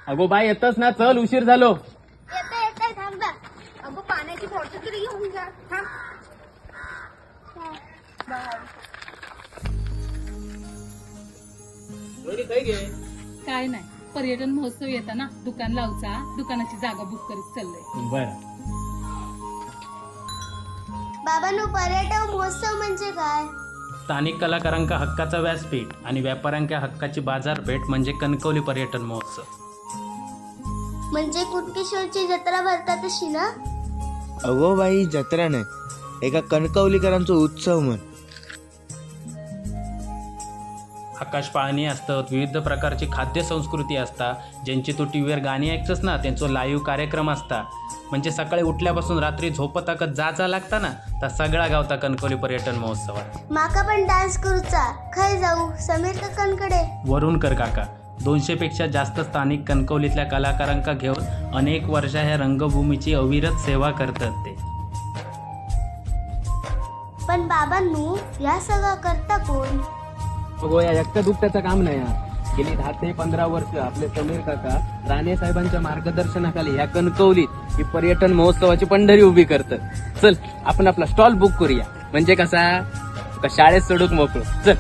अगो बाई येतच ना, चल उशीर झालो. येते येते थांबा. अगो पाण्याची बॉटल तरी घेऊन जा. थांब. काय नाही, पर्यटन महोत्सव येताना दुकान लावचा, दुकानाची जागा बुक करीत चाललंय. बर. बाबांनो, पर्यटन महोत्सव म्हणजे काय? स्थानिक कलाकारांका हक्काचा व्यासपीठ आणि व्यापाऱ्यांका हक्काची बाजारपेठ म्हणजे कणकवली पर्यटन महोत्सव. म्हणजे कुणकेश्वरची जत्रा भरतात तशी ना? अगो बाई, जत्रा नाही, एका कणकवलीकरांचा उत्सव म्हण. आकाश पाळणी असतात, विविध प्रकारची खाद्य संस्कृती असता, ज्यांची तू टीव्हीवर गाणी ऐकतस ना, त्यांचं लाईव्ह कार्यक्रम असता. म्हणजे सकाळी उठल्यापासून रात्री झोपताकत जाचा लागता ना, तर सगळा गावता कणकवली पर्यटन महोत्सवात. माका पण डान्स करूचा. खय जाऊ? समीर काकांकडे. वरुणकर काका 200 पेक्षा जास्त स्थानिक कणकवलीतल्या कलाकारांका घेऊन अनेक वर्षा ह्या रंगभूमीची अविरत सेवा करतात ते. पण बाबांनो, या सगळं करता कोण? अगो या एकट्या दुकट्याचं काम नाही हा. गेली 10 ते 15 वर्ष आपले समीर काका राणे साहेबांच्या मार्गदर्शनाखाली ह्या कणकवलीत ही पर्यटन महोत्सवाची पंढरी उभी करतात. चल आपण आपला स्टॉल बुक करूया, म्हणजे कसा शाळेत सोडूक मोकळो. चल.